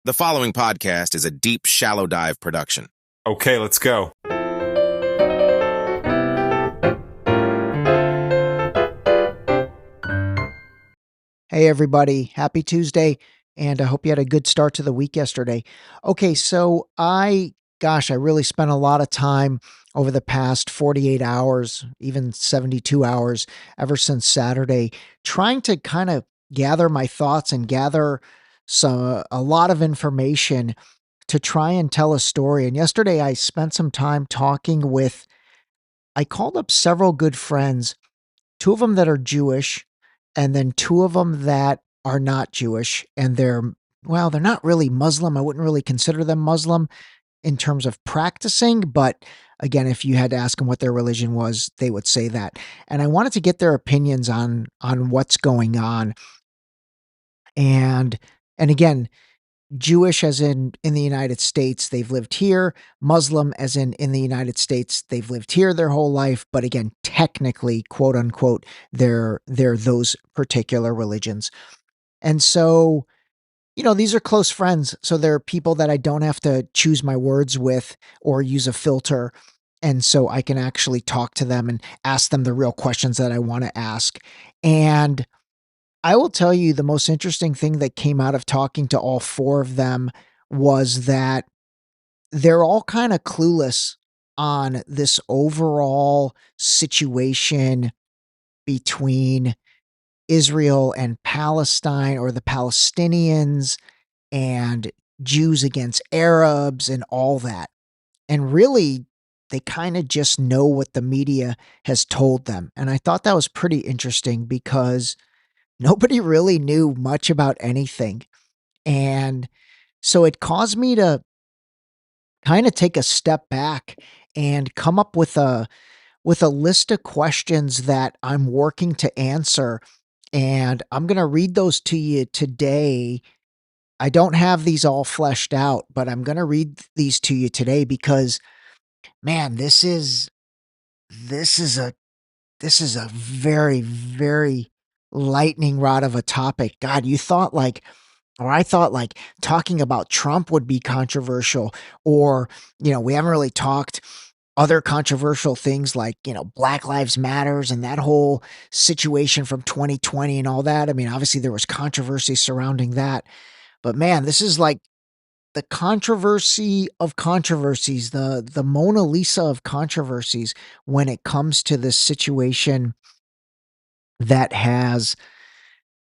The following podcast is a deep, shallow dive production. Okay, let's go. Hey, everybody. Happy Tuesday. And I hope you had a good start to the week yesterday. Okay, so I really spent a lot of time over the past 48 hours, even 72 hours, ever since Saturday, trying to kind of gather my thoughts and gather a lot of information to try and tell a story. And yesterday I spent some time talking with, I called up several good friends, two of them that are Jewish, and then two of them that are not Jewish. And they're not really Muslim. I wouldn't really consider them Muslim in terms of practicing. But again, if you had to ask them what their religion was, they would say that. And I wanted to get their opinions on what's going on. And again, Jewish as in the United States, they've lived here. Muslim as in the United States, they've lived here their whole life. But again, technically, quote unquote, they're those particular religions. And so, these are close friends. So they're people that I don't have to choose my words with or use a filter. And so I can actually talk to them and ask them the real questions that I want to ask. And I will tell you the most interesting thing that came out of talking to all four of them was that they're all kind of clueless on this overall situation between Israel and Palestine, or the Palestinians and Jews against Arabs and all that. And really, they kind of just know what the media has told them. And I thought that was pretty interesting because nobody really knew much about anything. And so it caused me to kind of take a step back and come up with a list of questions that I'm working to answer. And I'm going to read those to you today. I don't have these all fleshed out, but I'm going to read these to you today because, man, this is a very, very lightning rod of a topic. God, I thought like talking about Trump would be controversial, or, we haven't really talked other controversial things like, Black Lives Matters and that whole situation from 2020 and all that. I mean, obviously there was controversy surrounding that, but man, this is like the controversy of controversies, the Mona Lisa of controversies when it comes to this situation that has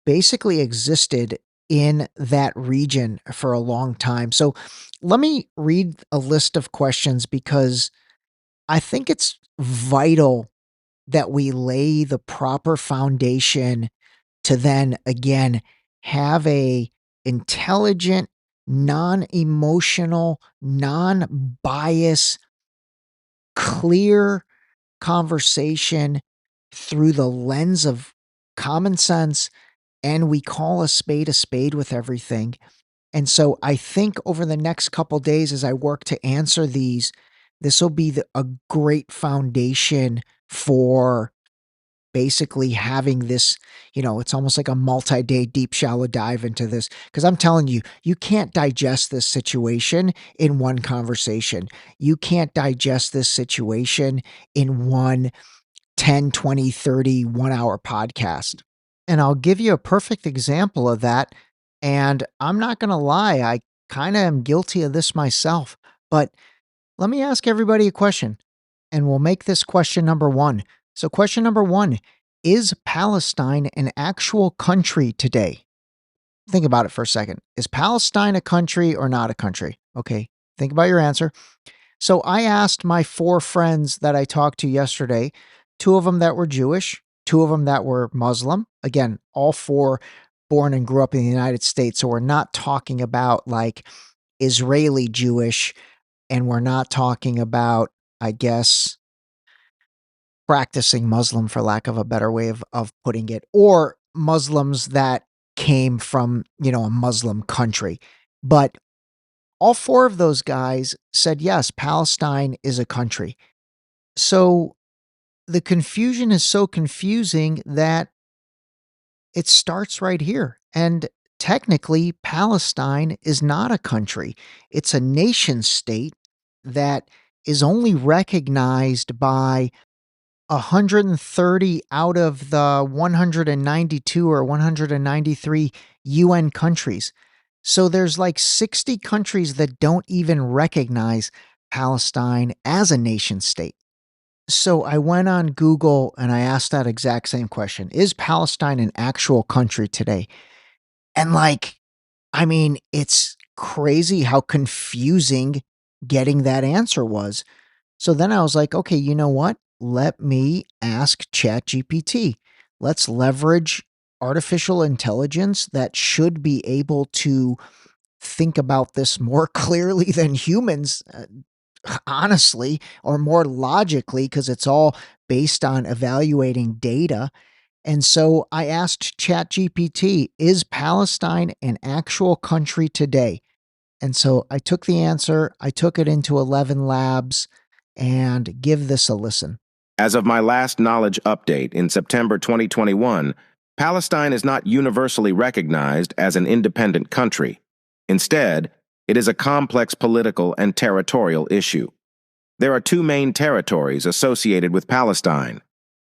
basically existed in that region for a long time. So let me read a list of questions because I think it's vital that we lay the proper foundation to then again have a intelligent, non-emotional, non-bias, clear conversation through the lens of common sense, and we call a spade with everything. And so I think over the next couple days as I work to answer these, this will be a great foundation for basically having this, it's almost like a multi-day deep shallow dive into this, because I'm telling you, you can't digest this situation in one conversation. You can't digest this situation in one 10, 20, 30, 1 hour podcast. And I'll give you a perfect example of that. And I'm not going to lie, I kind of am guilty of this myself. But let me ask everybody a question, and we'll make this question number one. So, question number one: is Palestine an actual country today? Think about it for a second. Is Palestine a country or not a country? Okay, think about your answer. So, I asked my four friends that I talked to yesterday, two of them that were Jewish, two of them that were Muslim. Again, all four born and grew up in the United States. So, we're not talking about like Israeli Jewish, and we're not talking about, I guess, practicing Muslim, for lack of a better way of putting it, or Muslims that came from, a Muslim country. But all four of those guys said, yes, Palestine is a country. So the confusion is so confusing that it starts right here. And technically, Palestine is not a country. It's a nation state that is only recognized by 130 out of the 192 or 193 UN countries. So there's like 60 countries that don't even recognize Palestine as a nation state. So I went on Google and I asked that exact same question. Is Palestine an actual country today? And like, I mean, it's crazy how confusing getting that answer was. So then I was like, okay, you know what? Let me ask ChatGPT. Let's leverage artificial intelligence that should be able to think about this more clearly than humans, honestly, or more logically, because it's all based on evaluating data. And so I asked ChatGPT, is Palestine an actual country today? And so I took the answer, I took it into 11 labs, and give this a listen. As of my last knowledge update in September 2021, Palestine is not universally recognized as an independent country. Instead, it is a complex political and territorial issue. There are two main territories associated with Palestine: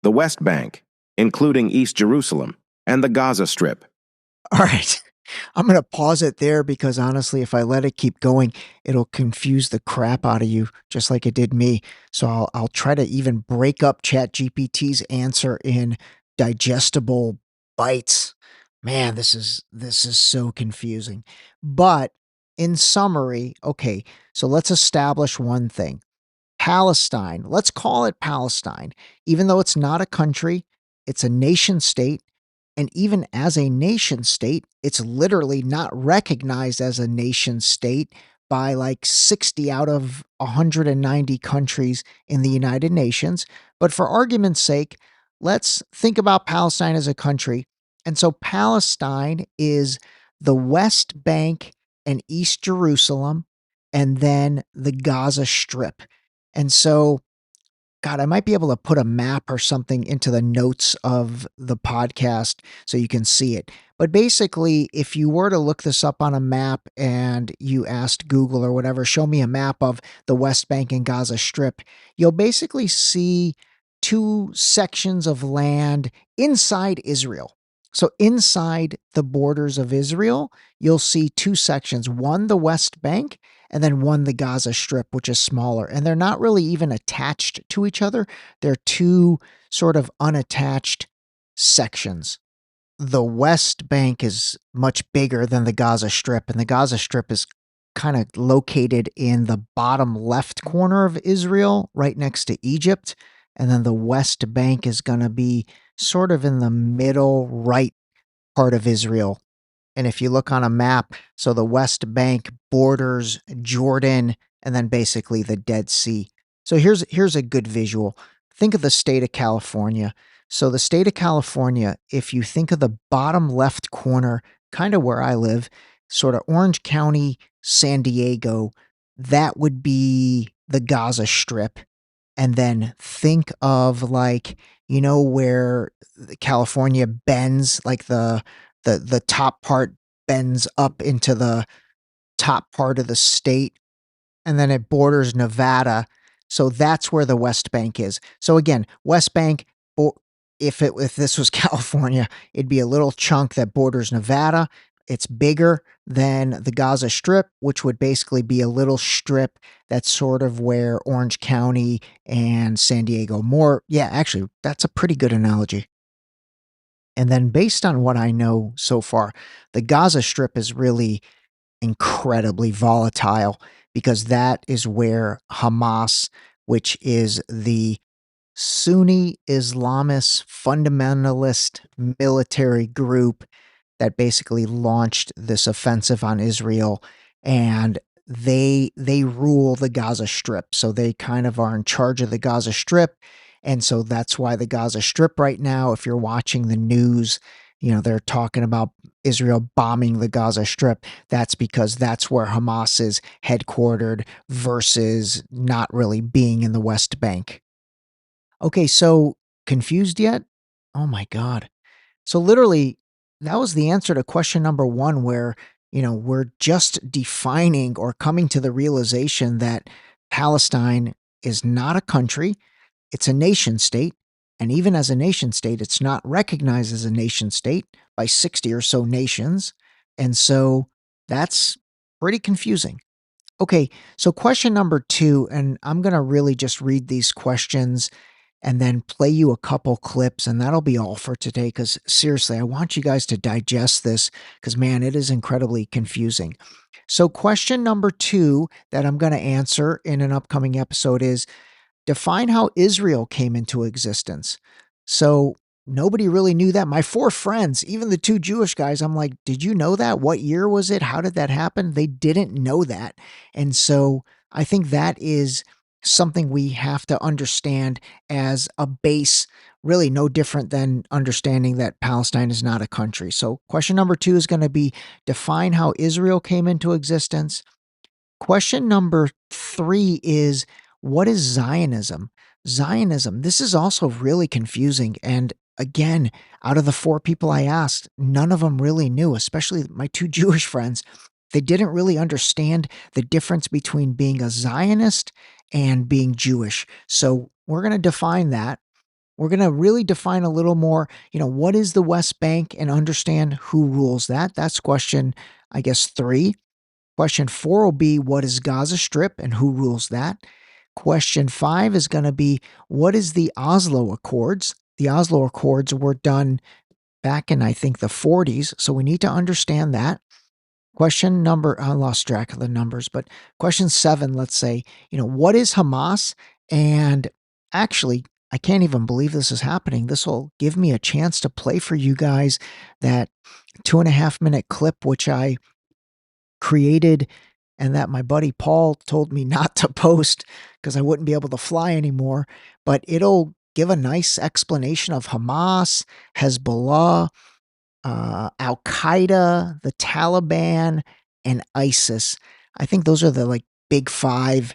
the West Bank, including East Jerusalem, and the Gaza Strip. All right. I'm going to pause it there because honestly, if I let it keep going, it'll confuse the crap out of you, just like it did me. So I'll try to even break up ChatGPT's answer in digestible bites. Man, this is so confusing. But in summary, okay, so let's establish one thing. Palestine, let's call it Palestine, even though it's not a country, it's a nation state. And even as a nation state, it's literally not recognized as a nation state by like 60 out of 190 countries in the United Nations. But for argument's sake, let's think about Palestine as a country. And so Palestine is the West Bank and East Jerusalem, and then the Gaza Strip. And so, God, I might be able to put a map or something into the notes of the podcast so you can see it. But basically, if you were to look this up on a map and you asked Google or whatever, show me a map of the West Bank and Gaza Strip, you'll basically see two sections of land inside Israel. So inside the borders of Israel, you'll see two sections, one the West Bank and then one the Gaza Strip, which is smaller. And they're not really even attached to each other. They're two sort of unattached sections. The West Bank is much bigger than the Gaza Strip, and the Gaza Strip is kind of located in the bottom left corner of Israel, right next to Egypt. And then the West Bank is going to be sort of in the middle right part of Israel. And if you look on a map, so the West Bank borders Jordan and then basically the Dead Sea. So here's a good visual. Think of the state of California. So the state of California, if you think of the bottom left corner, kind of where I live, sort of Orange County, San Diego, that would be the Gaza Strip. And then think of like, where California bends, like the top part bends up into the top part of the state, and then it borders Nevada. So that's where the West Bank is. So again, West Bank, if this was California, it'd be a little chunk that borders Nevada. It's bigger than the Gaza Strip, which would basically be a little strip that's sort of where Orange County and San Diego more. Yeah, actually, that's a pretty good analogy. And then based on what I know so far, the Gaza Strip is really incredibly volatile because that is where Hamas, which is the Sunni Islamist fundamentalist military group that basically launched this offensive on Israel, and they rule the Gaza Strip. So they kind of are in charge of the Gaza Strip. And so that's why the Gaza Strip right now, if you're watching the news, they're talking about Israel bombing the Gaza Strip. That's because that's where Hamas is headquartered versus not really being in the West Bank. Okay, so confused yet? Oh my God. So literally, that was the answer to question number one, where, we're just defining or coming to the realization that Palestine is not a country, it's a nation state. And even as a nation state, it's not recognized as a nation state by 60 or so nations. And so that's pretty confusing. Okay, so question number two, and I'm going to really just read these questions and then play you a couple clips, and that'll be all for today. Because seriously, I want you guys to digest this because, man, it is incredibly confusing. So, question number two that I'm going to answer in an upcoming episode is, define how Israel came into existence. So nobody really knew that. My four friends, even the two Jewish guys, I'm like, did you know that? What year was it? How did that happen? They didn't know that. And so I think that is something we have to understand as a base, really no different than understanding that Palestine is not a country. So question number two is going to be, define how Israel came into existence. Question number three is, what is Zionism? Zionism, this is also really confusing. And again, out of the four people I asked, none of them really knew, especially my two Jewish friends. They didn't really understand the difference between being a Zionist and being Jewish. So we're going to define that. We're going to really define a little more, what is the West Bank and understand who rules that. That's question, I guess, three. Question four will be, what is Gaza Strip and who rules that? Question five is going to be, what is the Oslo Accords? The Oslo Accords were done back in, I think, the 40s, so we need to understand that. Question number, I lost track of the numbers, but question seven, let's say, what is Hamas? And actually, I can't even believe this is happening. This will give me a chance to play for you guys that 2.5 minute clip, which I created and that my buddy Paul told me not to post because I wouldn't be able to fly anymore. But it'll give a nice explanation of Hamas, Hezbollah, Al Qaeda, the Taliban, and ISIS. I think those are the big five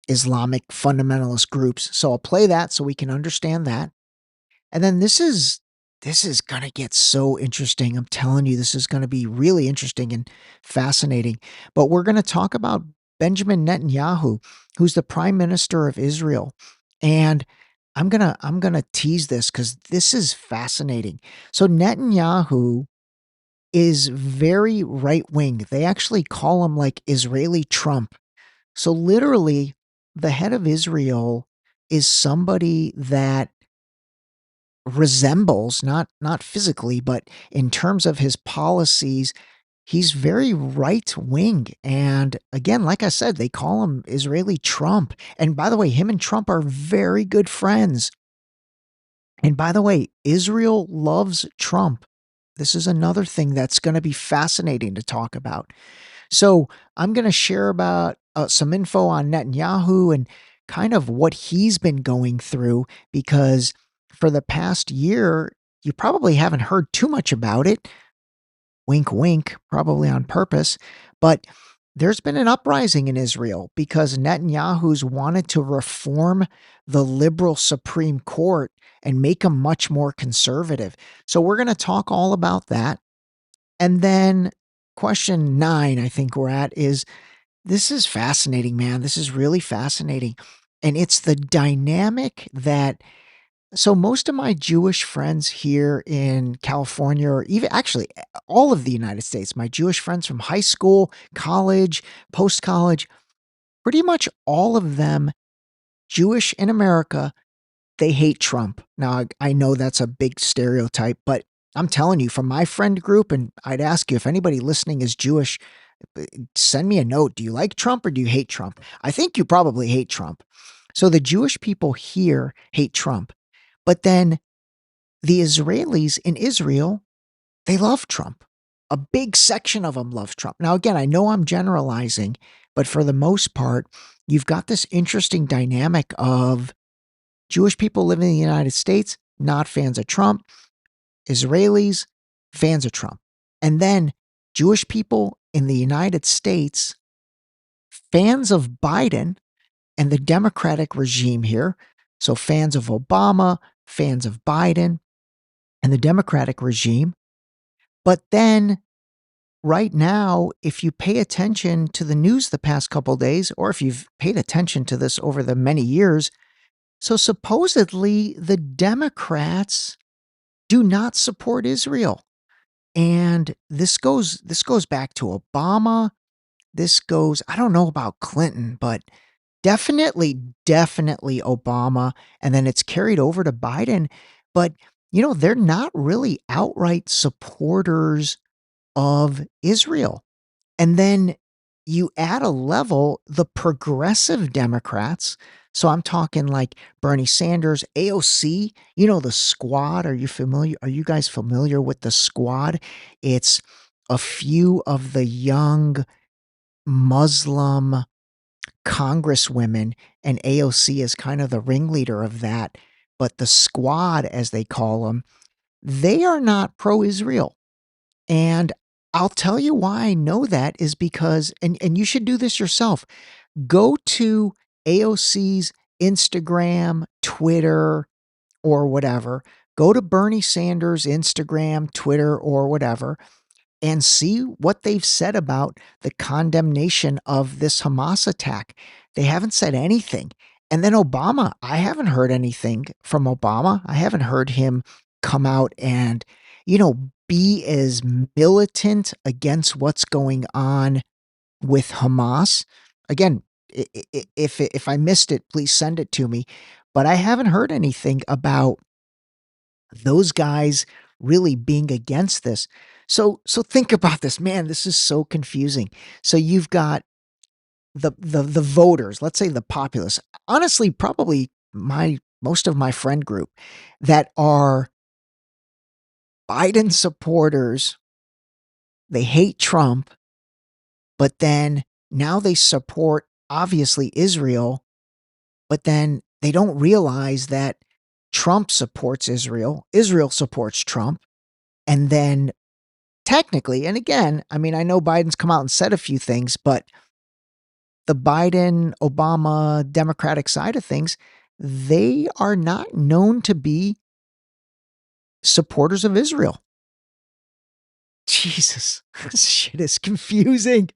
Islamic fundamentalist groups. So I'll play that so we can understand that. And then this is going to get so interesting. I'm telling you, this is going to be really interesting and fascinating. But we're going to talk about Benjamin Netanyahu, who's the prime minister of Israel. And I'm going to tease this cuz this is fascinating. So Netanyahu is very right wing. They actually call him like Israeli Trump. So literally the head of Israel is somebody that resembles, not physically, but in terms of his policies, he's very right wing. And again, like I said, they call him Israeli Trump. And by the way, him and Trump are very good friends. And by the way, Israel loves Trump. This is another thing that's going to be fascinating to talk about. So I'm going to share about some info on Netanyahu and kind of what he's been going through, because for the past year, you probably haven't heard too much about it. Wink, wink, probably on purpose. But there's been an uprising in Israel because Netanyahu's wanted to reform the liberal Supreme Court and make them much more conservative. So we're going to talk all about that. And then question 9, I think we're at, is, this is fascinating, man. This is really fascinating. And it's the dynamic that, so most of my Jewish friends here in California, or even actually all of the United States, my Jewish friends from high school, college, post-college, pretty much all of them, Jewish in America, they hate Trump. Now, I know that's a big stereotype, but I'm telling you, from my friend group, and I'd ask you if anybody listening is Jewish, send me a note. Do you like Trump or do you hate Trump? I think you probably hate Trump. So the Jewish people here hate Trump. But then the Israelis in Israel, they love Trump. A big section of them love Trump. Now, again, I know I'm generalizing, but for the most part, you've got this interesting dynamic of Jewish people living in the United States, not fans of Trump. Israelis, fans of Trump. And then Jewish people in the United States, fans of Biden and the Democratic regime here. So fans of Obama, fans of Biden and the Democratic regime. But then right now, if you pay attention to the news the past couple days, or if you've paid attention to this over the many years, so supposedly the Democrats do not support Israel. And this goes back to Obama. This goes, I don't know about Clinton, but definitely Obama. And then it's carried over to Biden. But, they're not really outright supporters of Israel. And then you add a level, the progressive Democrats. So I'm talking like Bernie Sanders, AOC, the squad. Are you guys familiar with the squad? It's a few of the young Muslim congresswomen, and AOC is kind of the ringleader of that. But the squad, as they call them, they are not pro Israel. And I'll tell you why I know that is because, and you should do this yourself, go to AOC's Instagram, Twitter, or whatever. Go to Bernie Sanders' Instagram, Twitter, or whatever, and see what they've said about the condemnation of this Hamas attack. They haven't said anything. And then Obama, I haven't heard anything from Obama. I haven't heard him come out and, be as militant against what's going on with Hamas. Again, if I missed it, please send it to me. But I haven't heard anything about those guys really being against this. So think about this, man. This is so confusing. So you've got the voters, let's say the populace. Honestly, probably most of my friend group that are Biden supporters. They hate Trump, but then now they support obviously Israel, but then they don't realize that Trump supports Israel, Israel supports Trump, and then technically, and again, I mean, I know Biden's come out and said a few things, but the Biden, Obama, Democratic side of things, they are not known to be supporters of Israel. Jesus, this shit is confusing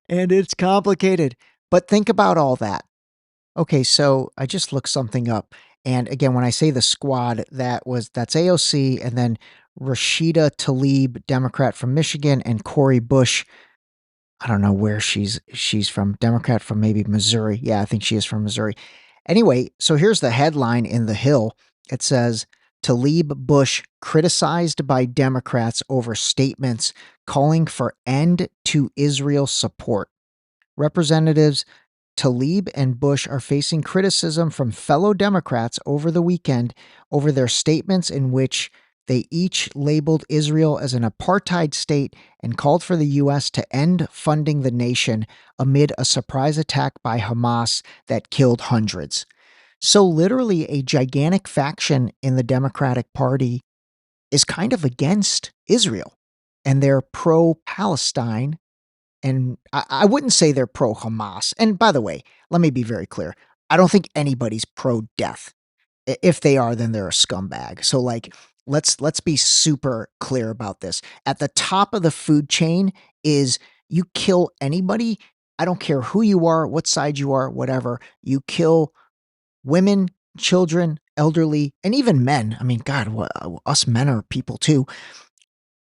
and it's complicated. But think about all that. Okay, so I just looked something up. And again, when I say the squad, that's AOC and then Rashida Tlaib, Democrat from Michigan, and Cori Bush. I don't know where she's from. Democrat from maybe Missouri. Yeah, I think she is from Missouri. Anyway, so here's the headline in The Hill. It says, Tlaib Bush criticized by Democrats over statements calling for end to Israel support. Representatives Tlaib and Bush are facing criticism from fellow Democrats over the weekend over their statements in which they each labeled Israel as an apartheid state and called for the U.S. to end funding the nation amid a surprise attack by Hamas that killed hundreds. So literally a gigantic faction in the Democratic Party is kind of against Israel, and they're pro-Palestine. And I wouldn't say they're pro-Hamas. And by the way, let me be very clear. I don't think anybody's pro-death. If they are, then they're a scumbag. So like, let's be super clear about this. At the top of the food chain is you kill anybody. I don't care who you are, what side you are, whatever. You kill women, children, elderly, and even men. I mean, God, us men are people too.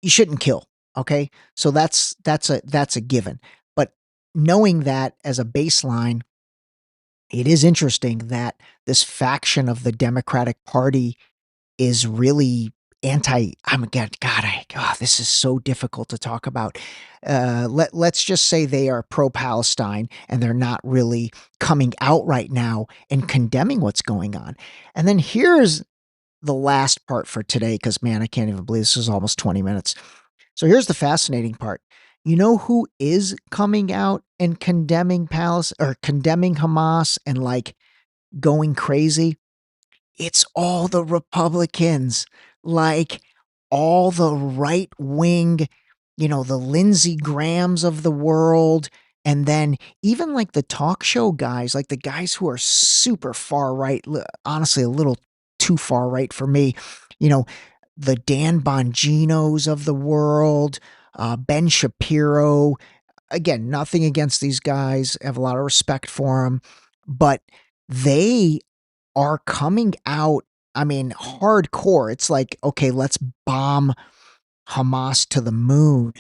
You shouldn't kill. Okay. So that's a given. But knowing that as a baseline, it is interesting that this faction of the Democratic Party is really this is so difficult to talk about. Let's just say they are pro-Palestine and they're not really coming out right now and condemning what's going on. And then here's the last part for today, because man, I can't even believe this is almost 20 minutes. So here's the fascinating part. You know who is coming out and condemning condemning Hamas and like going crazy? It's all the Republicans, like all the right wing, the Lindsey Grahams of the world. And then even like the talk show guys, like the guys who are super far right, honestly, a little too far right for me, you know, the Dan Bonginos of the world, Ben Shapiro. Again, nothing against these guys. I have a lot of respect for them, but they are coming out, I mean, hardcore. It's like, okay, let's bomb Hamas to the moon.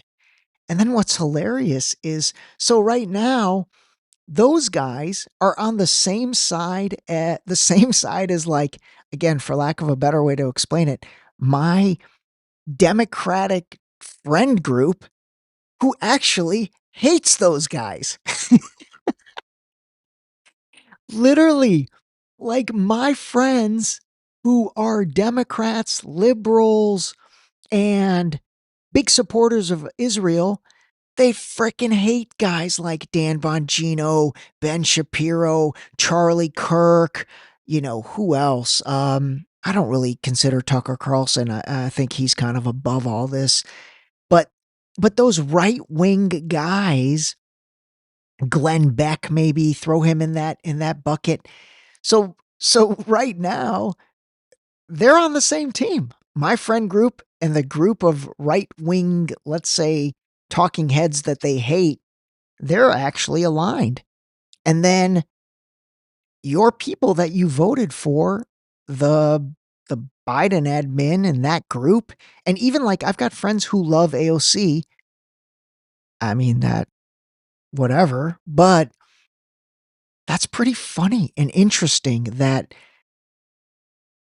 And then what's hilarious is, so right now, those guys are on the same side as, like, again, for lack of a better way to explain it, my Democratic friend group who actually hates those guys. Literally, like my friends who are Democrats, liberals, and big supporters of Israel, they frickin' hate guys like Dan Bongino, Ben Shapiro, Charlie Kirk, who else? I don't really consider Tucker Carlson. I think he's kind of above all this. But those right-wing guys, Glenn Beck, maybe throw him in that bucket. So right now, they're on the same team. My friend group and the group of right-wing, let's say, talking heads that they hate, they're actually aligned. And then your people that you voted for, the Biden admin and that group, and even like I've got friends who love AOC. I mean, that whatever, but that's pretty funny and interesting that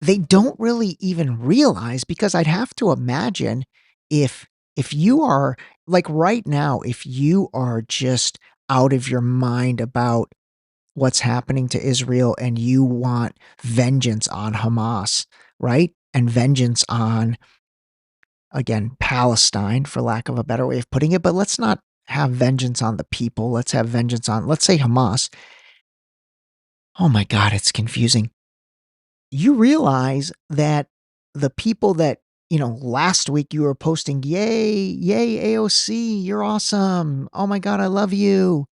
they don't really even realize, because I'd have to imagine if you are, like, right now, if you are just out of your mind about what's happening to Israel and you want vengeance on Hamas, right? And vengeance on, again, Palestine, for lack of a better way of putting it, but let's not have vengeance on the people. Let's have vengeance on, let's say, Hamas. Oh my God, it's confusing. You realize that the people that, last week you were posting, yay, AOC, you're awesome. Oh my God, I love you.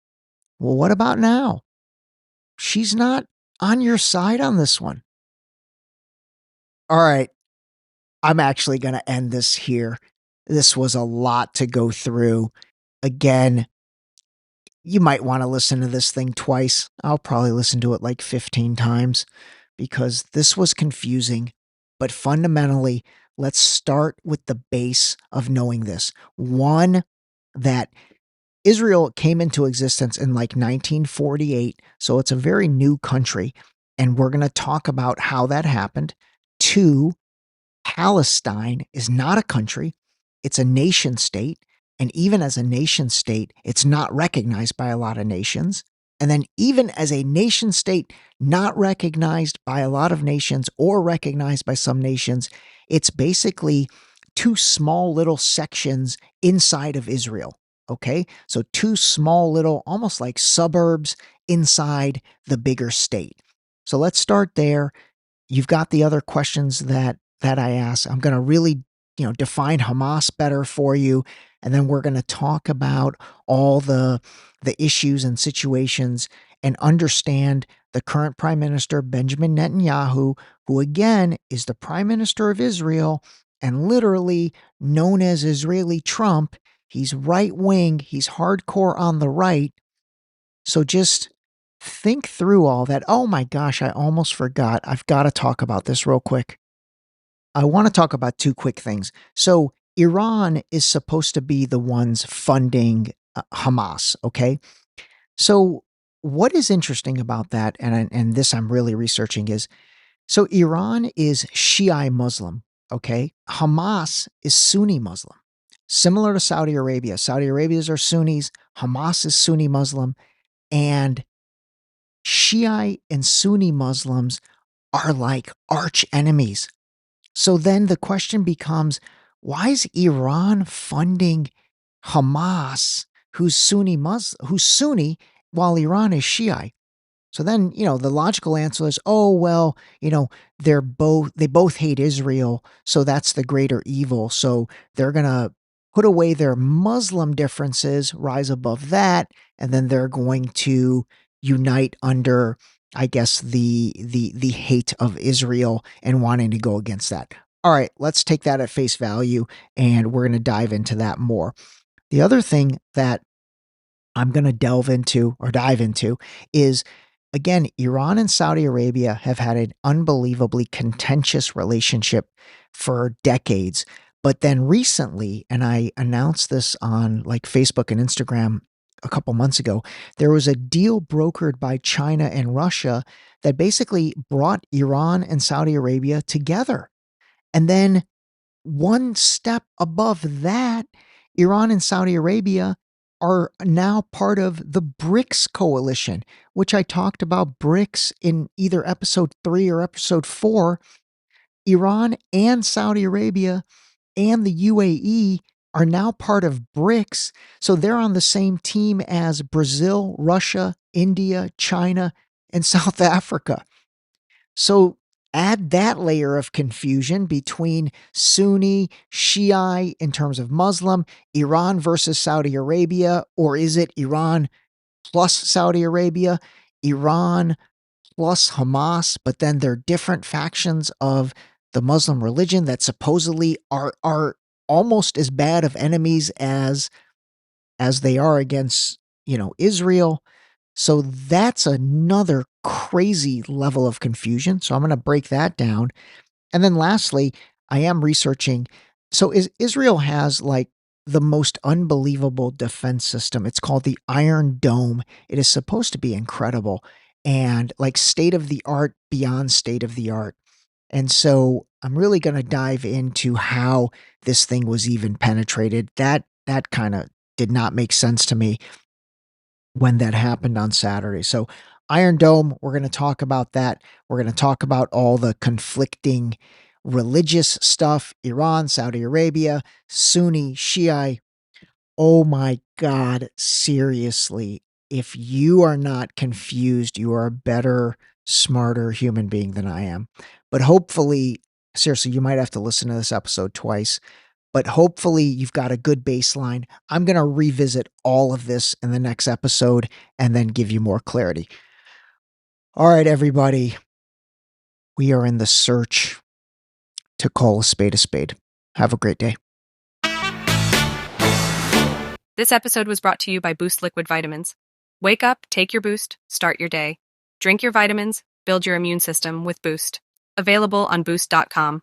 Well, what about now? She's not on your side on this one. All right, I'm actually going to end this here. This was a lot to go through. Again, you might want to listen to this thing twice. I'll probably listen to it like 15 times because this was confusing. But fundamentally, let's start with the base of knowing this. One, that Israel came into existence in like 1948, so it's a very new country, and we're going to talk about how that happened. Two, Palestine is not a country, it's a nation state. And even as a nation state, it's not recognized by a lot of nations. And then, even as a nation state not recognized by a lot of nations or recognized by some nations, it's basically two small little sections inside of Israel. Okay. So, two small little, almost like suburbs inside the bigger state. So, let's start there. You've got the other questions that I asked. I'm going to really, define Hamas better for you, and then we're going to talk about all the issues and situations and understand the current Prime Minister Benjamin Netanyahu, who again is the Prime Minister of Israel and literally known as Israeli Trump. He's right wing, he's hardcore on the right. So just think through all that. Oh my gosh, I almost forgot. I've got to talk about this real quick. I want to talk about two quick things. So, Iran is supposed to be the ones funding Hamas, okay? So, what is interesting about that, and this I'm really researching, is so Iran is Shiite Muslim, okay? Hamas is Sunni Muslim, similar to Saudi Arabia. Saudi Arabians are Sunnis, Hamas is Sunni Muslim, and Shiite and Sunni Muslims are like arch enemies. So then the question becomes, why is Iran funding Hamas, who's Sunni, while Iran is Shiite? So then, the logical answer is, oh, well, they both hate Israel, so that's the greater evil. So they're going to put away their Muslim differences, rise above that, and then they're going to unite under, I guess, the hate of Israel and wanting to go against that. All right, let's take that at face value, and we're going to dive into that more. The other thing that I'm going to dive into is, again, Iran and Saudi Arabia have had an unbelievably contentious relationship for decades. But then recently, and I announced this on like Facebook and Instagram a couple months ago, there was a deal brokered by China and Russia that basically brought Iran and Saudi Arabia together. And then one step above that, Iran and Saudi Arabia are now part of the BRICS coalition, which I talked about BRICS in either episode 3 or episode 4. Iran and Saudi Arabia and the UAE are now part of BRICS. So they're on the same team as Brazil, Russia, India, China, and South Africa. So add that layer of confusion between Sunni, Shiite in terms of Muslim, Iran versus Saudi Arabia, or is it Iran plus Saudi Arabia, Iran plus Hamas, but then they're different factions of the Muslim religion that supposedly are almost as bad of enemies as they are against, Israel. So that's another crazy level of confusion. So I'm going to break that down. And then lastly, I am researching. So Israel has like the most unbelievable defense system. It's called the Iron Dome. It is supposed to be incredible and like state of the art beyond state of the art. And so I'm really going to dive into how this thing was even penetrated. That kind of did not make sense to me when that happened on Saturday. So, Iron Dome, we're going to talk about that. We're going to talk about all the conflicting religious stuff, Iran, Saudi Arabia, Sunni, Shiite. Oh my God, seriously. If you are not confused, you are a better, smarter human being than I am. But hopefully, seriously, you might have to listen to this episode twice, but hopefully you've got a good baseline. I'm going to revisit all of this in the next episode and then give you more clarity. All right, everybody. We are in the search to call a spade a spade. Have a great day. This episode was brought to you by Boost Liquid Vitamins. Wake up, take your Boost, start your day. Drink your vitamins, build your immune system with Boost. Available on Boost.com.